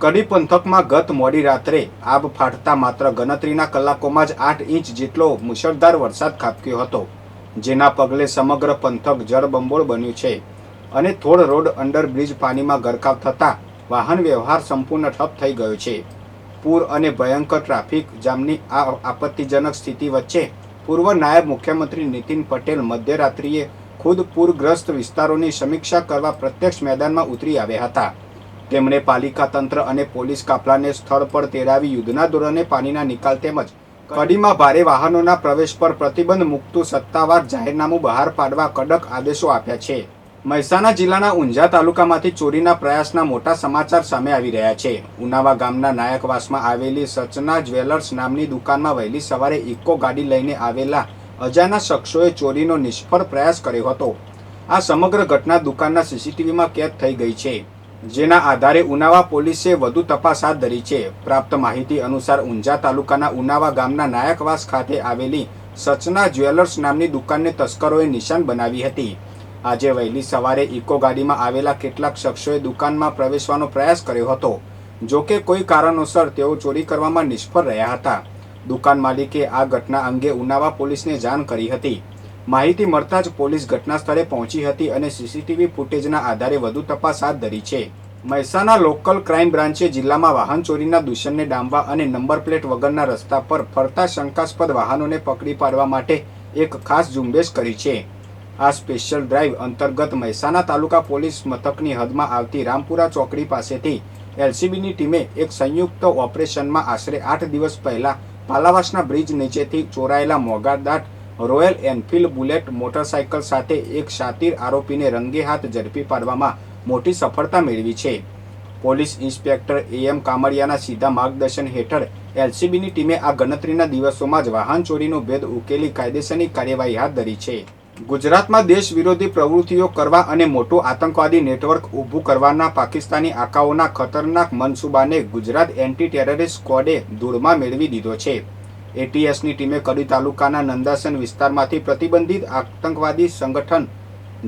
કડી પંથકમાં ગત મોડી રાત્રે આબ ફાટતા માત્ર ગણતરીના કલાકોમાં જ 8 ઇંચ જેટલો મુશળધાર વરસાદ ખાબક્યો હતો, જેના પગલે સમગ્ર પંથક જળબંબોળ બન્યું છે અને થોડ રોડ અંડરબ્રિજ પાણીમાં ગરકાવ થતાં વાહન વ્યવહાર સંપૂર્ણ ઠપ થઈ ગયો છે. પૂર અને ભયંકર ટ્રાફિક જામની આ આપત્તિજનક સ્થિતિ વચ્ચે પૂર્વ નાયબ મુખ્યમંત્રી નીતિન પટેલ મધ્યરાત્રિએ ખુદ પૂરગ્રસ્ત વિસ્તારોની સમીક્ષા કરવા પ્રત્યક્ષ મેદાનમાં ઉતરી આવ્યા હતા. તેમણે પાલિકા તંત્ર અને પોલીસ કાફલાને સ્થળ પર તેડાવી યુદ્ધના ધોરણે પાણીના નિકાલ તેમજ કડીમાં ભારે વાહનોના પ્રવેશ પર પ્રતિબંધ મૂકતું સત્તાવાર જાહેરનામું બહાર પાડવા કડક આદેશો આપ્યા છે. મહેસાણા જિલ્લાના ઊંઝા તાલુકામાંથી ચોરીના પ્રયાસના મોટા સમાચાર સામે આવી રહ્યા છે. ઉનાવા ગામના નાયકવાસમાં આવેલી સચના જ્વેલર્સ નામની દુકાનમાં વહેલી સવારે ઇકો ગાડી લઈને આવેલા અજાણ્યા શખ્સોએ ચોરીનો નિષ્ફળ પ્રયાસ કર્યો હતો. આ સમગ્ર ઘટના દુકાનના સીસીટીવીમાં કેદ થઈ ગઈ છે, જેના આધારે ઉનાવા પોલીસે વધુ તપાસ હાથ ધરી છે. પ્રાપ્ત માહિતી અનુસાર ઊંઝા તાલુકાના ઉનાવા ગામના નાયકવાસ ખાતે આવેલી સચના જ્વેલર્સ નામની દુકાનને તસ્કરોએ નિશાન બનાવી હતી. આજે વહેલી સવારે ઇકો ગાડીમાં આવેલા કેટલાક શખ્સોએ દુકાનમાં પ્રવેશવાનો પ્રયાસ કર્યો હતો. જો કે કોઈ કારણોસર તેઓ ચોરી કરવામાં નિષ્ફળ રહ્યા હતા. દુકાન માલિકે આ ઘટના અંગે ઉનાવા પોલીસને જાણ કરી હતી. માહિતી મળતા જ પોલીસ ઘટના સ્થળે પહોંચી હતી અને સીસીટીવી ફૂટેજના આધારે વધુ તપાસ હાથ ધરી છે. મહેસાણા લોકલ ક્રાઇમ બ્રાન્ચે જિલ્લામાં વાહન ચોરીના દૂષણને ડામવા અને નંબર પ્લેટ વગરના રસ્તા પર ફરતા શંકાસ્પદ વાહનોને પકડી પાડવા માટે એક ખાસ ઝુંબેશ કરી છે. આ સ્પેશિયલ ડ્રાઈવ અંતર્ગત મહેસાણા તાલુકા પોલીસ મથકની હદમાં આવતી રામપુરા ચોકડી પાસેથી એલસીબીની ટીમે એક સંયુક્ત ઓપરેશનમાં આશરે 8 દિવસ પહેલા પાલાવાસના બ્રિજ નીચેથી ચોરાયેલા મોંઘાદાટ રોયલ એનફિલ્ડ બુલેટ મોટરસાયકલ સાથે એક શાતીર આરોપીને રંગે હાથ ઝડપી પાડવામાં મોટી સફળતા મેળવી છે. પોલીસ ઇન્સ્પેક્ટર AM કામડિયાના સીધા માર્ગદર્શન હેઠળ એલસીબીની ટીમે આ ગણતરીના દિવસોમાં જ વાહન ચોરીનો ભેદ ઉકેલી કાયદેસરની કાર્યવાહી હાથ ધરી છે. ગુજરાતમાં દેશ વિરોધી પ્રવૃત્તિઓ કરવા અને મોટું આતંકવાદી નેટવર્ક ઊભું કરવાના પાકિસ્તાની આકાઓના ખતરનાક મનસૂબાને ગુજરાત એન્ટી ટેરરિસ્ટ સ્ક્વોડે ધૂળમાં મેળવી દીધો છે. ATSની ટીમે કડી તાલુકાના નંદાસન વિસ્તારમાંથી પ્રતિબંધિત આતંકવાદી સંગઠન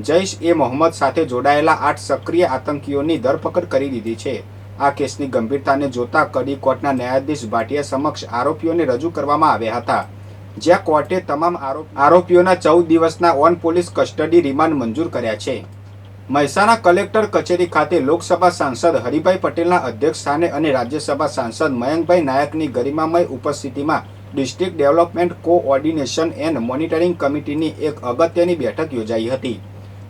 જૈશ-એ-મોહમ્મદ સાથે જોડાયેલા 8 સક્રિય આતંકીઓની ધરપકડ કરી દીધી છે. આ કેસની ગંભીરતાને જોતા કડી કોર્ટના ન્યાયાધીશ ભાટિયા સમક્ષ આરોપીઓને રજૂ કરવામાં આવ્યા હતા, જ્યાં કોર્ટે તમામ આરોપીઓના 14 દિવસના ઓન પોલીસ કસ્ટડી રિમાન્ડ મંજૂર કર્યા છે. મહેસાણા કલેક્ટર કચેરી ખાતે લોકસભા સાંસદ હરિભાઈ પટેલના અધ્યક્ષ સ્થાને અને રાજ્યસભા સાંસદ મયંકભાઈ નાયકની ગરિમામય ઉપસ્થિતિમાં district development coordination and monitoring કમિટીની એક અગત્યની બેઠક યોજાઈ હતી.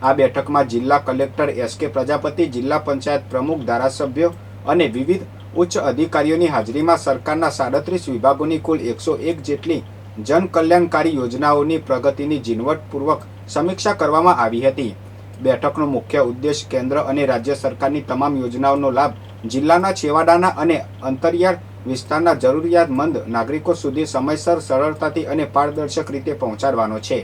આ બેઠકમાં જિલ્લા કલેક્ટર SK પ્રજાપતિ, જિલ્લા પંચાયત પ્રમુખ, ધારાસભ્યો અને વિવિધ ઉચ્ચ અધિકારીઓની હાજરીમાં સરકારના 37 વિભાગોની કુલ 101 જેટલી જનકલ્યાણકારી યોજનાઓની પ્રગતિની ઝીણવટપૂર્વક સમીક્ષા કરવામાં આવી હતી. બેઠકનો મુખ્ય ઉદ્દેશ કેન્દ્ર અને રાજ્ય સરકારની તમામ યોજનાઓનો લાભ જિલ્લાના છેવાડાના અને અંતરિયાળ વિસ્તારના જરૂરિયાતમંદ નાગરિકો સુધી સમયસર, સરળતાથી અને પારદર્શક રીતે પહોંચાડવાનો છે.